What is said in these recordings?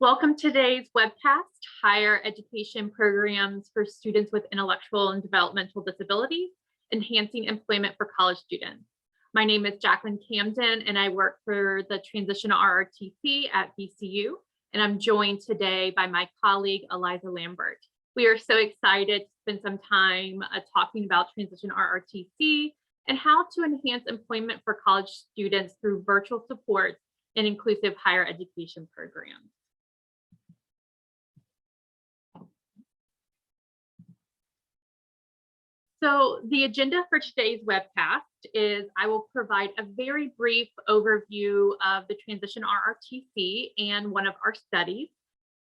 Welcome to today's webcast, Higher Education Programs for Students with Intellectual and Developmental Disabilities, Enhancing Employment for College Students. My name is Jacqueline Camden, and I work for the Transition RRTC at VCU, and I'm joined today by my colleague, Eliza Lambert. We are so excited to spend some time talking about Transition RRTC and how to enhance employment for college students through virtual support and inclusive higher education programs. So the agenda for today's webcast is I will provide a very brief overview of the Transition RRTC and one of our studies.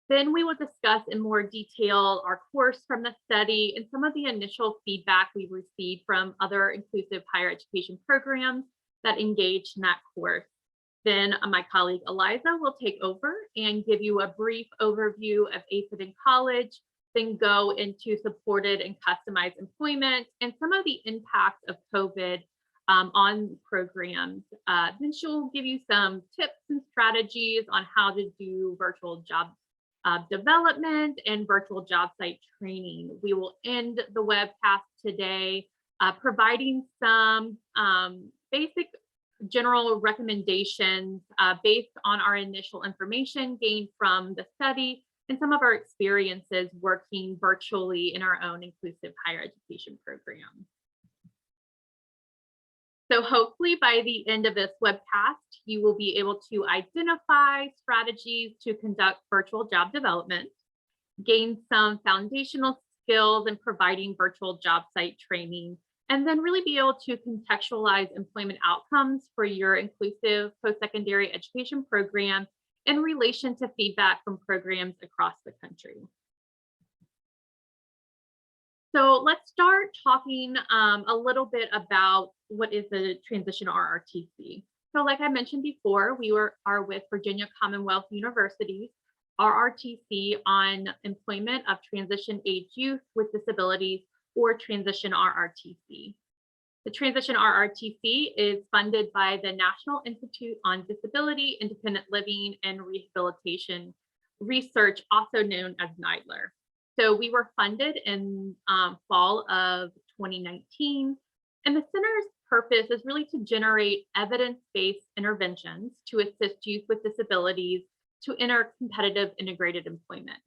Then we will discuss in more detail our course from the study and some of the initial feedback we received from other inclusive higher education programs that engaged in that course. Then my colleague Eliza will take over and give you a brief overview of AFID in college, then go into supported and customized employment and some of the impacts of COVID on programs. Then she'll give you some tips and strategies on how to do virtual job development and virtual job site training. We will end the webcast today providing some basic general recommendations based on our initial information gained from the study and some of our experiences working virtually in our own inclusive higher education program. So hopefully by the end of this webcast, you will be able to identify strategies to conduct virtual job development, gain some foundational skills in providing virtual job site training, and then really be able to contextualize employment outcomes for your inclusive post-secondary education program in relation to feedback from programs across the country. So let's start talking a little bit about what is the Transition RRTC. So like I mentioned before, we are with Virginia Commonwealth University RRTC on employment of transition age youth with disabilities, or Transition RRTC. The Transition RRTC is funded by the National Institute on Disability, Independent Living, and Rehabilitation Research, also known as NIDLR. So we were funded in fall of 2019, and the center's purpose is really to generate evidence-based interventions to assist youth with disabilities to enter competitive integrated employment.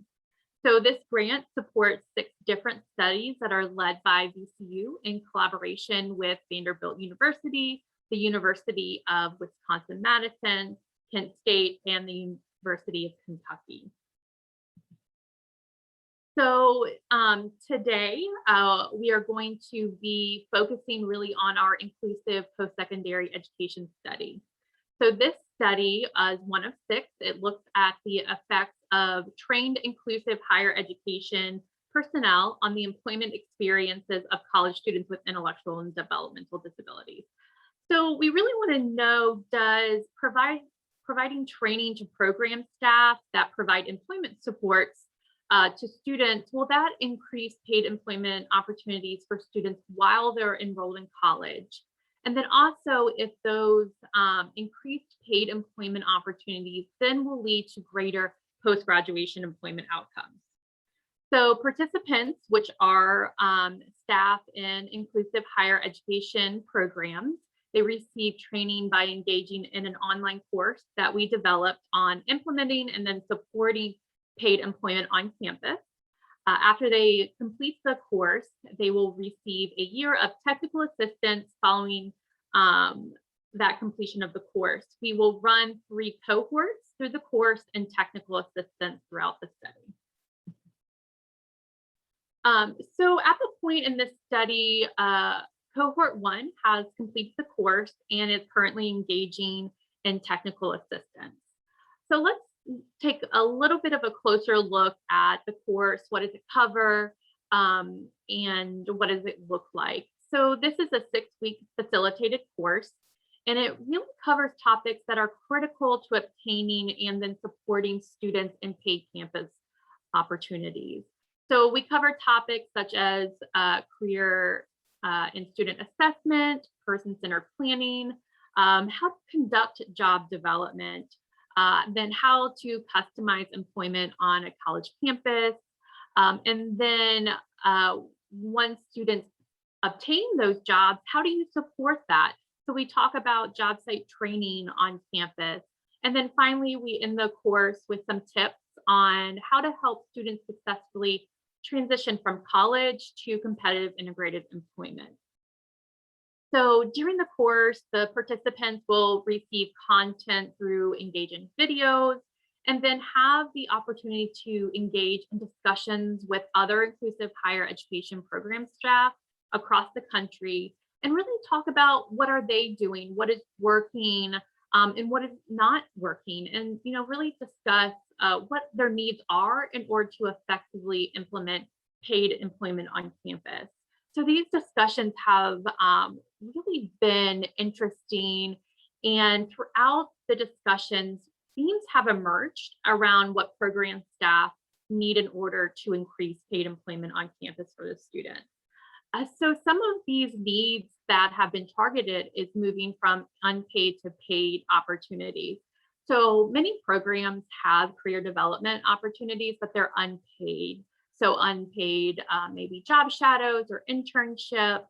So this grant supports 6 different studies that are led by VCU in collaboration with Vanderbilt University, the University of Wisconsin-Madison, Kent State, and the University of Kentucky. So today we are going to be focusing really on our inclusive post-secondary education study. So this study is one of 6. It looks at the effects of trained inclusive higher education personnel on the employment experiences of college students with intellectual and developmental disabilities. So we really want to know, does providing training to program staff that provide employment supports to students, will that increase paid employment opportunities for students while they're enrolled in college? And then also, if those increased paid employment opportunities then will lead to greater post-graduation employment outcomes. So participants, which are staff in inclusive higher education programs, they receive training by engaging in an online course that we developed on implementing and then supporting paid employment on campus. After they complete the course, they will receive a year of technical assistance following that completion of the course. We will run 3 cohorts through the course and technical assistance throughout the study. So at the point in this study, cohort 1 has completed the course and is currently engaging in technical assistance. So let's take a little bit of a closer look at the course. What does it cover and what does it look like? So this is a 6-week facilitated course, and it really covers topics that are critical to obtaining and then supporting students in paid campus opportunities. So we cover topics such as career and student assessment, person-centered planning, how to conduct job development, then how to customize employment on a college campus, and then once students obtain those jobs, how do you support that? So we talk about job site training on campus. And then finally, we end the course with some tips on how to help students successfully transition from college to competitive integrated employment. So during the course, the participants will receive content through engaging videos, and then have the opportunity to engage in discussions with other inclusive higher education program staff across the country, and really talk about what are they doing, what is working, and what is not working, and really discuss what their needs are in order to effectively implement paid employment on campus. So these discussions have really been interesting, and throughout the discussions, themes have emerged around what program staff need in order to increase paid employment on campus for the students. So some of these needs that have been targeted is moving from unpaid to paid opportunities. So many programs have career development opportunities, but they're unpaid. So unpaid, maybe job shadows or internships.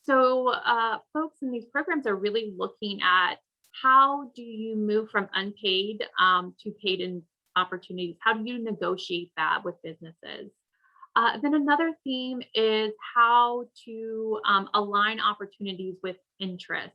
So folks in these programs are really looking at how do you move from unpaid to paid opportunities? How do you negotiate that with businesses? Then another theme is how to align opportunities with interest.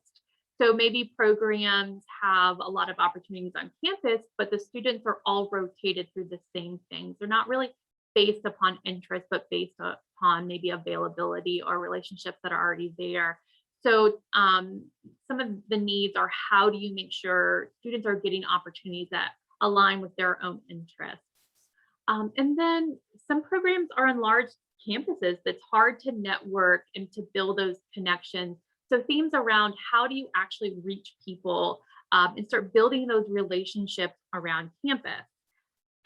So maybe programs have a lot of opportunities on campus, but the students are all rotated through the same things. They're not really based upon interest, but based upon maybe availability or relationships that are already there. So some of the needs are, how do you make sure students are getting opportunities that align with their own interests? And then some programs are on large campuses that's hard to network and to build those connections. So themes around how do you actually reach people and start building those relationships around campus.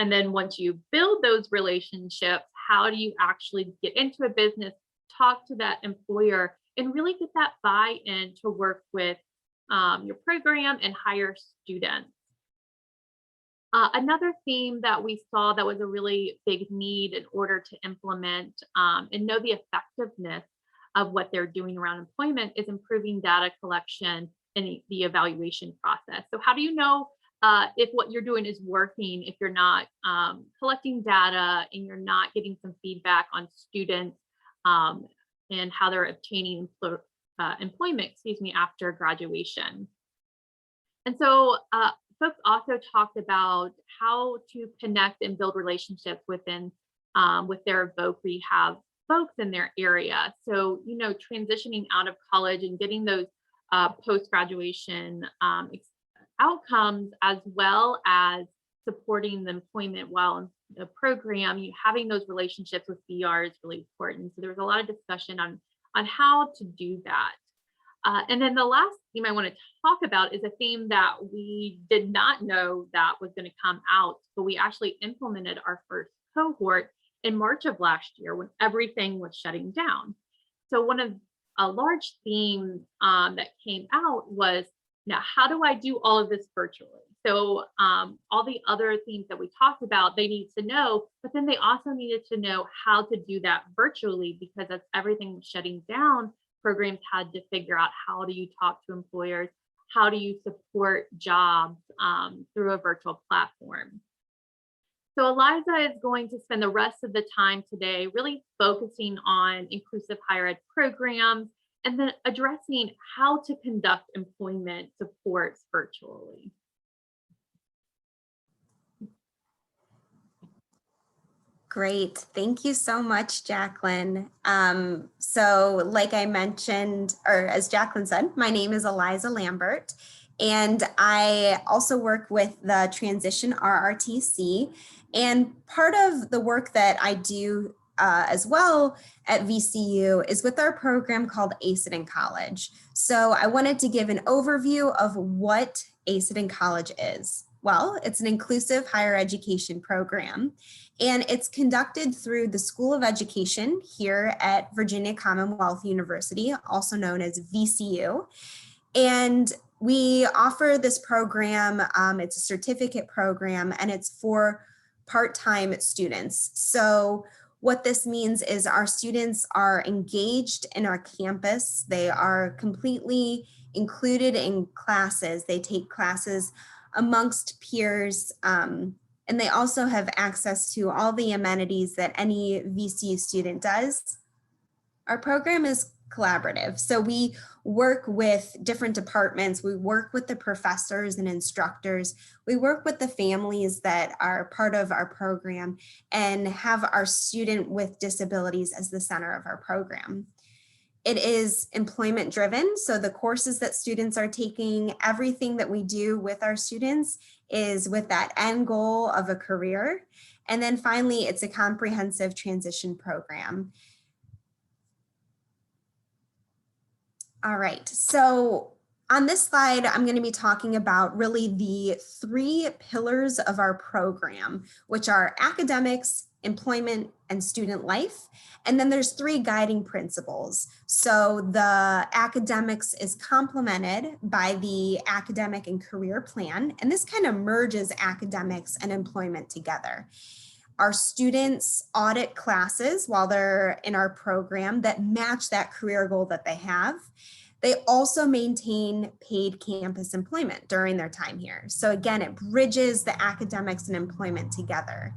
And then once you build those relationships, how do you actually get into a business, talk to that employer, and really get that buy-in to work with your program and hire students. Another theme that we saw that was a really big need in order to implement and know the effectiveness of what they're doing around employment is improving data collection and the evaluation process. So how do you know if what you're doing is working if you're not collecting data and you're not getting some feedback on students and how they're obtaining employment, after graduation? And so folks also talked about how to connect and build relationships within with their voc rehab folks in their area. So, transitioning out of college and getting those post-graduation outcomes, as well as supporting the employment while in the program, having those relationships with VR is really important. So there was a lot of discussion on how to do that. And then the last theme I want to talk about is a theme that we did not know that was going to come out, but we actually implemented our first cohort in March of last year when everything was shutting down. So one of a large theme that came out was, now how do I do all of this virtually? So all the other themes that we talked about, they need to know, but then they also needed to know how to do that virtually, because as everything was shutting down, programs had to figure out, how do you talk to employers? How do you support jobs through a virtual platform? So Eliza is going to spend the rest of the time today really focusing on inclusive higher ed programs and then addressing how to conduct employment supports virtually. Great. Thank you so much, Jacqueline. So like I mentioned, or as Jacqueline said, my name is Eliza Lambert, and I also work with the Transition RRTC. And part of the work that I do as well at VCU is with our program called ACE It in College. So I wanted to give an overview of what ACE It in College is. Well, it's an inclusive higher education program, and it's conducted through the School of Education here at Virginia Commonwealth University, also known as VCU. And we offer this program, it's a certificate program, and it's for part-time students. So what this means is our students are engaged in our campus. They are completely included in classes. They take classes amongst peers, and they also have access to all the amenities that any VCU student does. Our program is collaborative. So we work with different departments. We work with the professors and instructors. We work with the families that are part of our program and have our student with disabilities as the center of our program. It is employment driven. So the courses that students are taking, everything that we do with our students is with that end goal of a career. And then finally, it's a comprehensive transition program. All right, so on this slide, I'm going to be talking about really the 3 pillars of our program, which are academics, employment, and student life. And then there's 3 guiding principles. So the academics is complemented by the academic and career plan, and this kind of merges academics and employment together. Our students audit classes while they're in our program that match that career goal that they have. They also maintain paid campus employment during their time here. So again, it bridges the academics and employment together.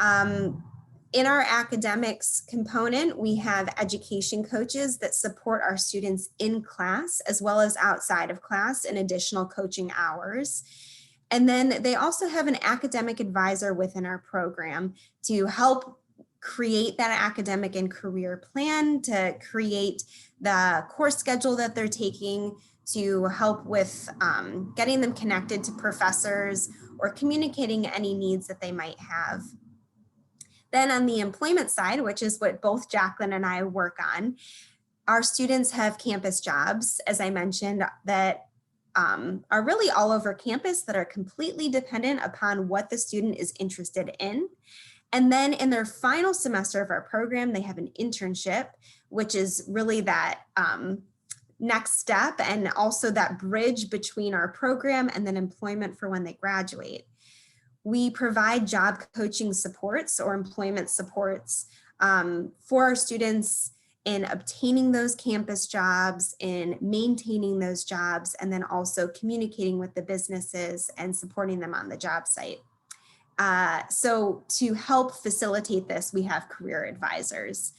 In our academics component, we have education coaches that support our students in class as well as outside of class in additional coaching hours. And then they also have an academic advisor within our program to help create that academic and career plan, to create the course schedule that they're taking, to help with getting them connected to professors or communicating any needs that they might have. Then on the employment side, which is what both Jacqueline and I work on, our students have campus jobs, as I mentioned, that are really all over campus that are completely dependent upon what the student is interested in. And then in their final semester of our program, they have an internship, which is really that next step and also that bridge between our program and then employment for when they graduate. We provide job coaching supports or employment supports for our students in obtaining those campus jobs, in maintaining those jobs, and then also communicating with the businesses and supporting them on the job site. So to help facilitate this, we have career advisors.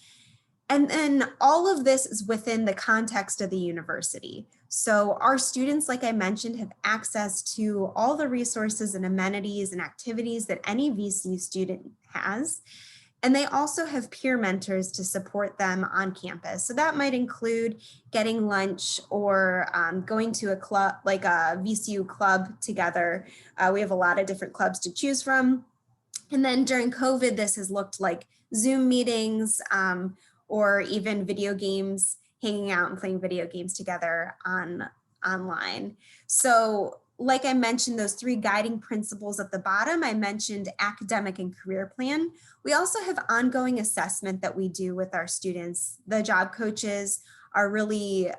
And then all of this is within the context of the university. So our students, like I mentioned, have access to all the resources and amenities and activities that any VCU student has. And they also have peer mentors to support them on campus. So that might include getting lunch or going to a club, like a VCU club together. We have a lot of different clubs to choose from. And then during COVID, this has looked like Zoom meetings or even video games, hanging out and playing video games together online. So like I mentioned, those 3 guiding principles at the bottom, I mentioned academic and career plan. We also have ongoing assessment that we do with our students. The job coaches are really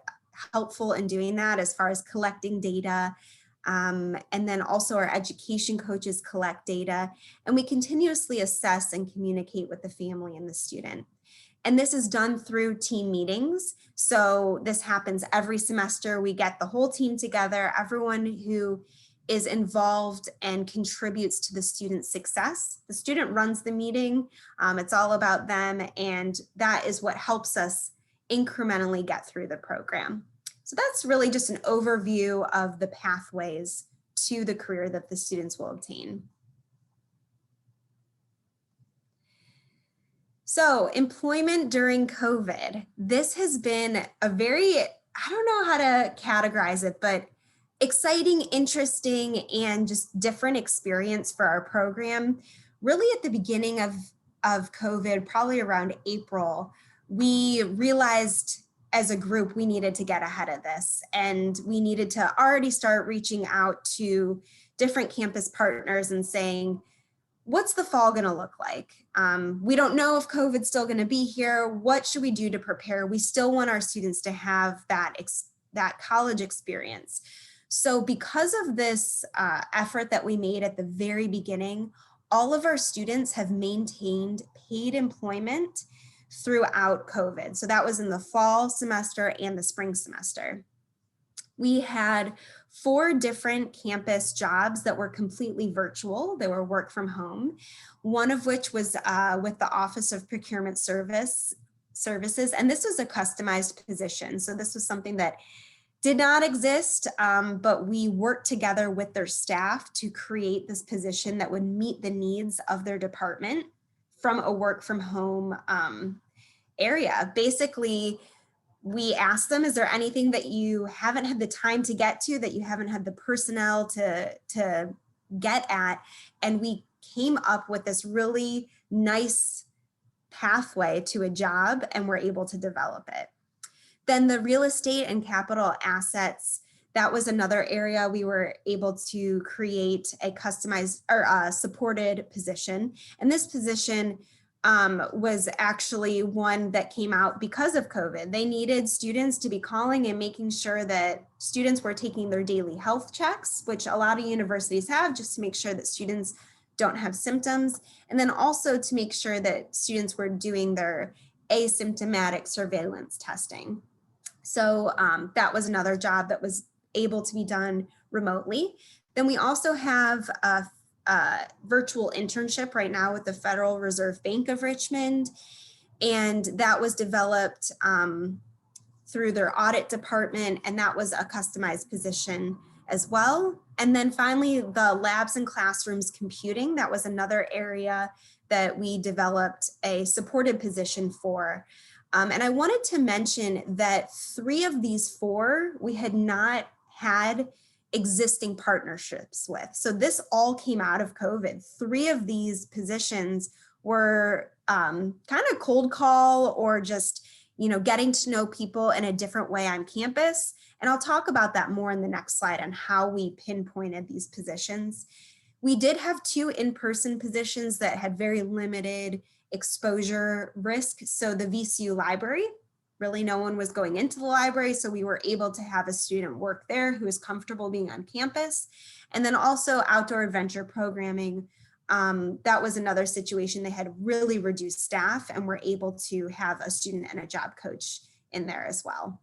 helpful in doing that as far as collecting data. And then also our education coaches collect data, and we continuously assess and communicate with the family and the student. And this is done through team meetings. So this happens every semester. We get the whole team together, everyone who is involved and contributes to the student's success. The student runs the meeting. It's all about them. And that is what helps us incrementally get through the program. So that's really just an overview of the pathways to the career that the students will obtain. So employment during COVID, this has been a very, I don't know how to categorize it, but exciting, interesting, and just different experience for our program. Really at the beginning of COVID, probably around April, we realized as a group, we needed to get ahead of this, and we needed to already start reaching out to different campus partners and saying, what's the fall going to look like? We don't know if COVID's still going to be here. What should we do to prepare? We still want our students to have that college experience. So because of this effort that we made at the very beginning, all of our students have maintained paid employment throughout COVID. So that was in the fall semester and the spring semester. We had 4 different campus jobs that were completely virtual. They were work from home, one of which was with the Office of Procurement Services. And this was a customized position. So this was something that did not exist, but we worked together with their staff to create this position that would meet the needs of their department from a work from home area. Basically, we asked them, is there anything that you haven't had the time to get to, that you haven't had the personnel to get at? And we came up with this really nice pathway to a job, and we're able to develop it. Then the real estate and capital assets, that was another area we were able to create a customized or supported position. And this position was actually one that came out because of COVID. They needed students to be calling and making sure that students were taking their daily health checks, which a lot of universities have, just to make sure that students don't have symptoms. And then also to make sure that students were doing their asymptomatic surveillance testing. So that was another job that was able to be done remotely. Then we also have a virtual internship right now with the Federal Reserve Bank of Richmond. And that was developed through their audit department. And that was a customized position as well. And then finally, the labs and classrooms computing, that was another area that we developed a supported position for. And I wanted to mention that 3 of these 4 we had not had existing partnerships with. So this all came out of COVID. 3 of these positions were kind of cold call or just, getting to know people in a different way on campus. And I'll talk about that more in the next slide on how we pinpointed these positions. We did have 2 in-person positions that had very limited exposure risk. So the VCU library, really no one was going into the library. So we were able to have a student work there who was comfortable being on campus. And then also outdoor adventure programming. That was another situation. They had really reduced staff and were able to have a student and a job coach in there as well.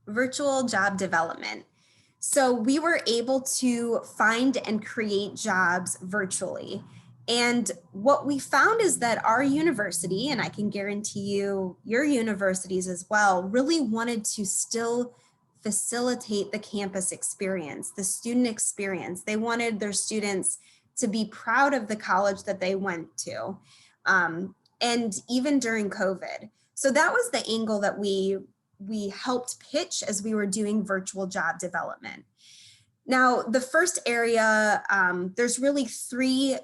Virtual job development. So we were able to find and create jobs virtually. And what we found is that our university, and I can guarantee you your universities as well, really wanted to still facilitate the campus experience, the student experience. They wanted their students to be proud of the college that they went to, and even during COVID. So that was the angle that we helped pitch as we were doing virtual job development. Now, the first area, there's really 3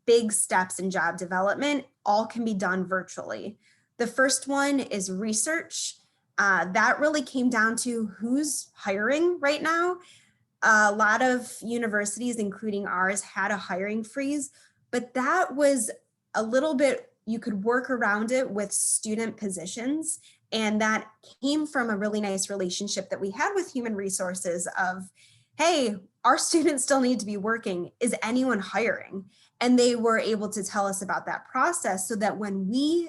big steps in job development. All can be done virtually. The first one is research. That really came down to who's hiring right now. A lot of universities, including ours, had a hiring freeze, but that was a little bit, you could work around it with student positions. And that came from a really nice relationship that we had with human resources of, hey, our students still need to be working. Is anyone hiring? And they were able to tell us about that process so that when we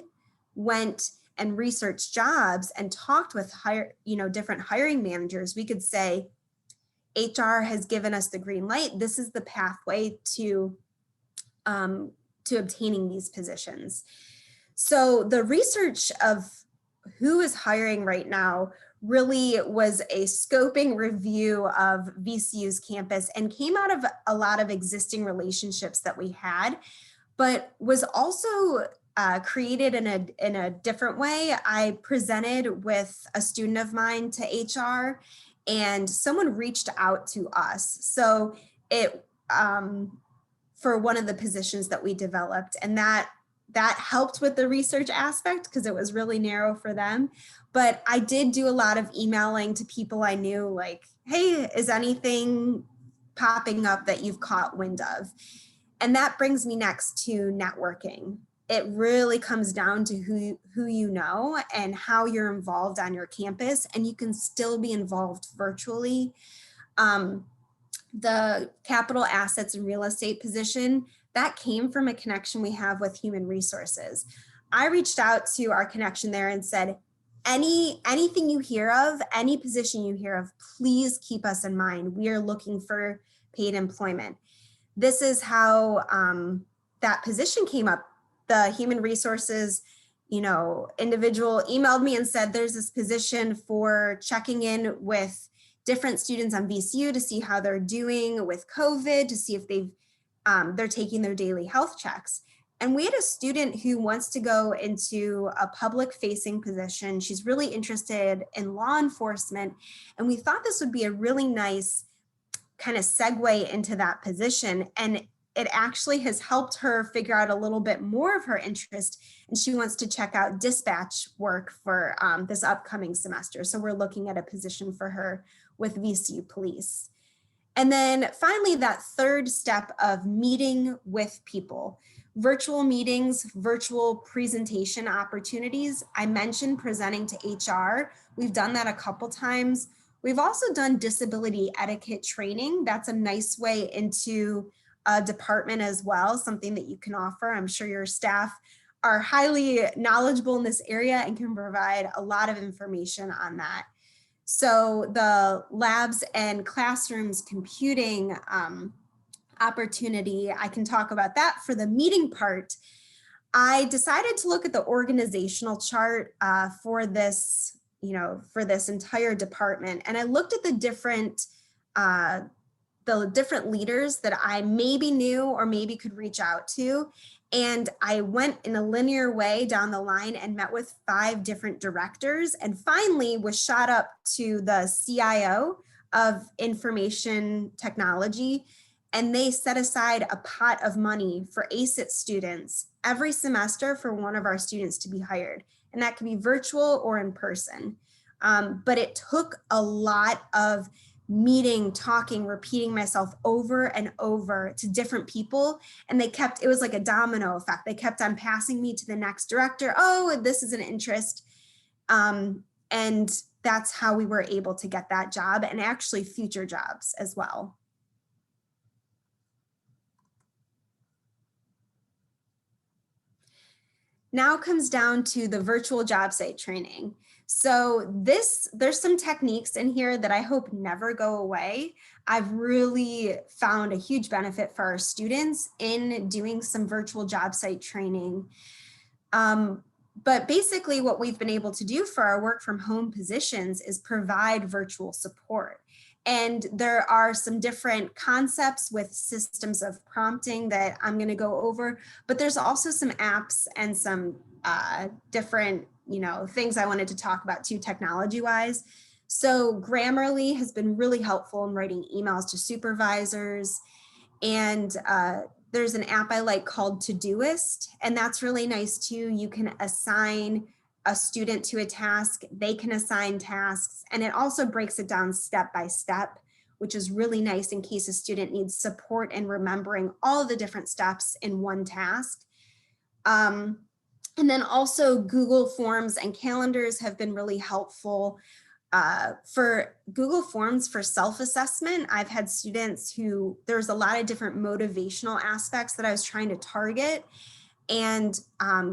went and researched jobs and talked with different hiring managers, we could say, HR has given us the green light. This is the pathway to obtaining these positions. So the research of who is hiring right now really was a scoping review of VCU's campus and came out of a lot of existing relationships that we had, but was also created in a different way. I presented with a student of mine to HR and someone reached out to us. So it for one of the positions that we developed, and that helped with the research aspect because it was really narrow for them. But I did do a lot of emailing to people I knew, like, hey, is anything popping up that you've caught wind of? And that brings me next to networking. it really comes down to who you know and how you're involved on your campus, and you can still be involved virtually. The capital assets and real estate position, that came from a connection we have with human resources. I reached out to our connection there and said, anything you hear of, any position you hear of, please keep us in mind. We are looking for paid employment. This is how that position came up. The human resources, individual emailed me and said, there's this position for checking in with different students on VCU to see how they're doing with COVID, to see if they're taking their daily health checks. And we had a student who wants to go into a public facing position. She's really interested in law enforcement. And we thought this would be a really nice kind of segue into that position. And it actually has helped her figure out a little bit more of her interest. And she wants to check out dispatch work for this upcoming semester. So we're looking at a position for her with VCU Police. And then finally, that third step of meeting with people. Virtual meetings, virtual presentation opportunities. I mentioned presenting to HR. We've done that a couple times. We've also done disability etiquette training. That's a nice way into a department as well, something that you can offer. I'm sure your staff are highly knowledgeable in this area and can provide a lot of information on that. So the labs and classrooms computing opportunity, I can talk about that for the meeting part. I decided to look at the organizational chart for this, for this entire department. And I looked at the different leaders that I maybe knew or maybe could reach out to. And I went in a linear way down the line and met with 5 different directors, and finally was shot up to the CIO of information technology. And they set aside a pot of money for ACIT students every semester for one of our students to be hired. And that could be virtual or in person. But it took a lot of meeting, talking, repeating myself over and over to different people. And it was like a domino effect. They kept on passing me to the next director. Oh, this is an interest. And that's how we were able to get that job, and actually future jobs as well. Now comes down to the virtual job site training. So there's some techniques in here that I hope never go away. I've really found a huge benefit for our students in doing some virtual job site training. But basically what we've been able to do for our work from home positions is provide virtual support. And there are some different concepts with systems of prompting that I'm going to go over, but there's also some apps and some different, things I wanted to talk about too, technology-wise. So Grammarly has been really helpful in writing emails to supervisors. And there's an app I like called Todoist, and that's really nice too. You can assign a student to a task, they can assign tasks, and it also breaks it down step by step, which is really nice in case a student needs support in remembering all of the different steps in one task. And then also Google Forms and calendars have been really helpful. For Google Forms for self-assessment, I've had students there's a lot of different motivational aspects that I was trying to target, and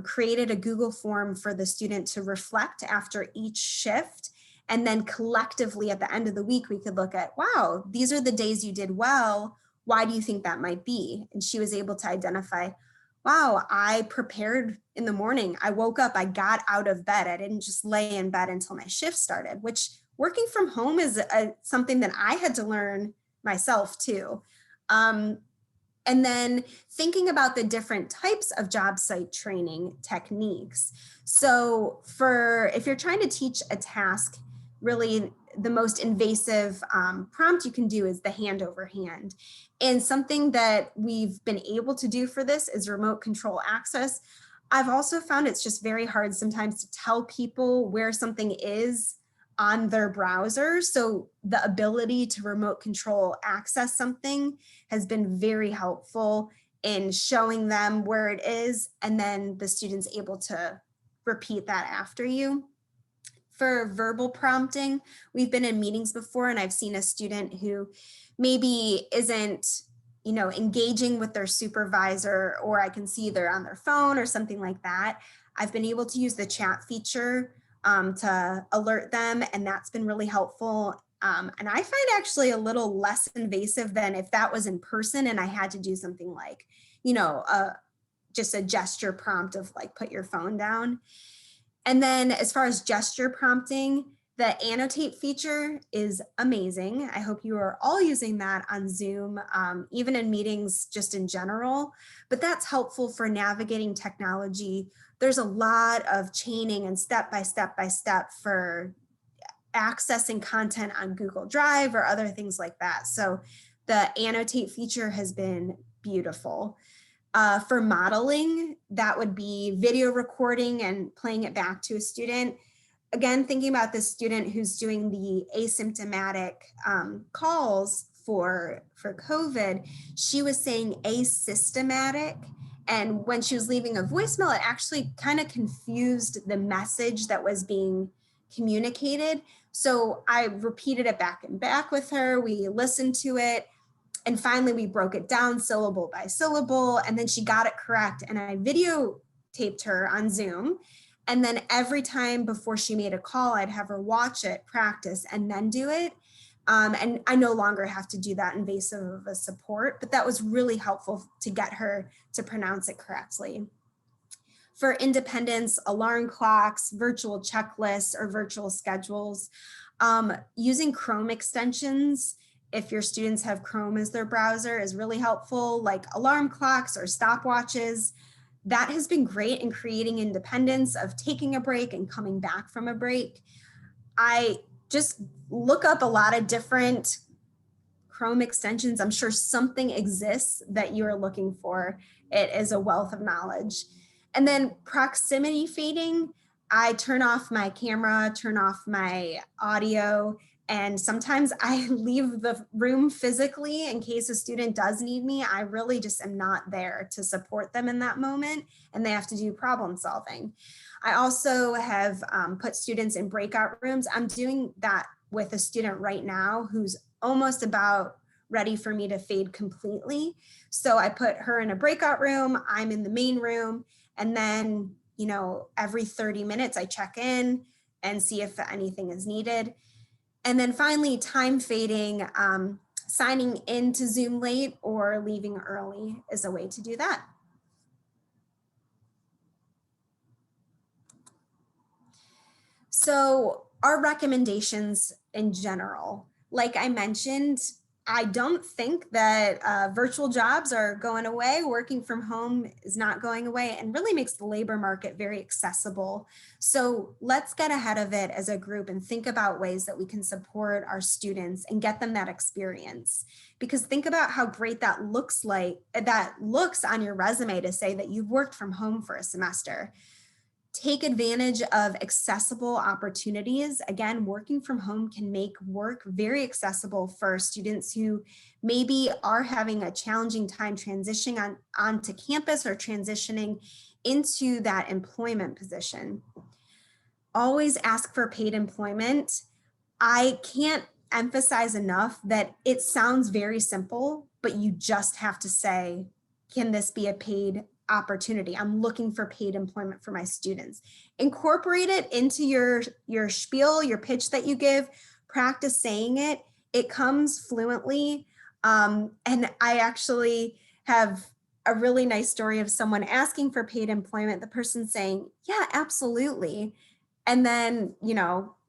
created a Google form for the student to reflect after each shift. And then collectively at the end of the week, we could look at, wow, these are the days you did well. Why do you think that might be? And she was able to identify, wow, I prepared in the morning. I woke up, I got out of bed. I didn't just lay in bed until my shift started, which working from home is something that I had to learn myself too. And then thinking about the different types of job site training techniques. So if you're trying to teach a task, really the most invasive prompt you can do is the hand over hand. And something that we've been able to do for this is remote control access. I've also found it's just very hard sometimes to tell people where something is on their browser. So the ability to remote control access something has been very helpful in showing them where it is, and then the student's able to repeat that after you. For verbal prompting, we've been in meetings before and I've seen a student who maybe isn't, engaging with their supervisor, or I can see they're on their phone or something like that. I've been able to use the chat feature to alert them, and that's been really helpful. And I find actually a little less invasive than if that was in person and I had to do something like, just a gesture prompt of like, put your phone down. And then as far as gesture prompting, the annotate feature is amazing. I hope you are all using that on Zoom, even in meetings just in general, but that's helpful for navigating technology. There's a lot of chaining and step by step for accessing content on Google Drive or other things like that. So the annotate feature has been beautiful. For modeling, that would be video recording and playing it back to a student. Again, thinking about the student who's doing the asymptomatic calls for COVID, she was saying asystematic. And when she was leaving a voicemail, it actually kind of confused the message that was being communicated. So I repeated it back and back with her. We listened to it. And finally, we broke it down syllable by syllable, and then she got it correct. And I videotaped her on Zoom. And then every time before she made a call, I'd have her watch it, practice, and then do it. And I no longer have to do that invasive of a support, but that was really helpful to get her to pronounce it correctly. For independence, alarm clocks, virtual checklists, or virtual schedules, using Chrome extensions, if your students have Chrome as their browser, is really helpful, like alarm clocks or stopwatches. That has been great in creating independence of taking a break and coming back from a break. I just look up a lot of different Chrome extensions. I'm sure something exists that you're looking for. It is a wealth of knowledge. And then proximity fading, I turn off my camera, turn off my audio, and sometimes I leave the room physically in case a student does need me. I really just am not there to support them in that moment, and they have to do problem solving. I also have put students in breakout rooms. I'm doing that with a student right now who's almost about ready for me to fade completely. So I put her in a breakout room, I'm in the main room, and then, every 30 minutes I check in and see if anything is needed. And then finally, time fading, signing into Zoom late or leaving early is a way to do that. So our recommendations in general, like I mentioned, I don't think that virtual jobs are going away. Working from home is not going away and really makes the labor market very accessible. So let's get ahead of it as a group and think about ways that we can support our students and get them that experience. Because think about how great that looks on your resume to say that you've worked from home for a semester. Take advantage of accessible opportunities. Again, working from home can make work very accessible for students who maybe are having a challenging time transitioning onto campus or transitioning into that employment position. Always ask for paid employment. I can't emphasize enough that it sounds very simple, but you just have to say, can this be a paid opportunity? I'm looking for paid employment for my students. Incorporate it into your spiel, your pitch that you give, practice saying it. It comes fluently. And I actually have a really nice story of someone asking for paid employment, the person saying, yeah, absolutely. And then,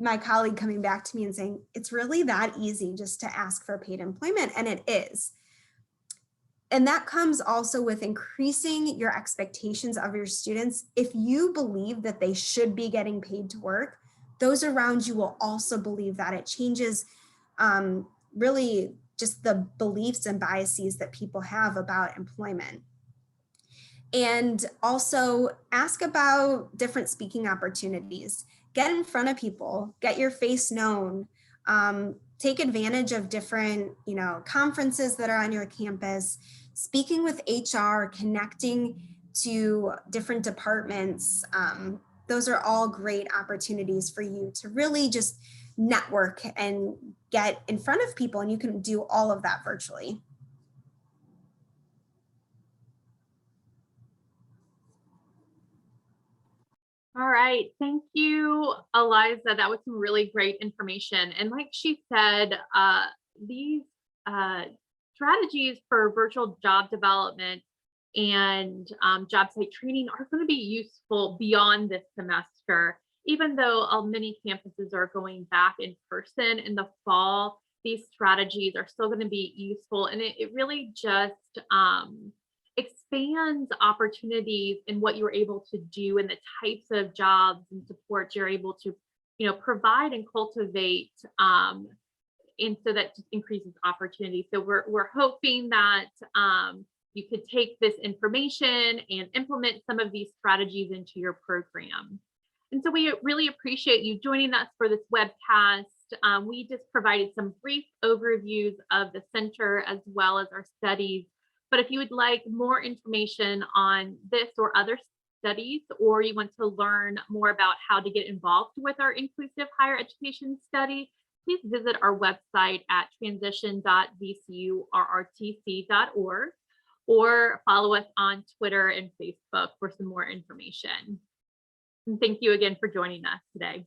my colleague coming back to me and saying, it's really that easy just to ask for paid employment. And it is. And that comes also with increasing your expectations of your students. If you believe that they should be getting paid to work, those around you will also believe that. It changes really just the beliefs and biases that people have about employment. And also ask about different speaking opportunities. Get in front of people, get your face known. take advantage of different, conferences that are on your campus, speaking with HR, connecting to different departments. Those are all great opportunities for you to really just network and get in front of people, and you can do all of that virtually. All right. Thank you, Eliza. That was some really great information. And like she said, these strategies for virtual job development and job site training are going to be useful beyond this semester. Even though many campuses are going back in person in the fall, these strategies are still going to be useful. And it really just expands opportunities in what you're able to do and the types of jobs and support you're able to, provide and cultivate. And so that just increases opportunity. So we're hoping that you could take this information and implement some of these strategies into your program. And so we really appreciate you joining us for this webcast. We just provided some brief overviews of the center as well as our studies. But if you would like more information on this or other studies, or you want to learn more about how to get involved with our inclusive higher education study, please visit our website at transition.vcurrtc.org or follow us on Twitter and Facebook for some more information. And thank you again for joining us today.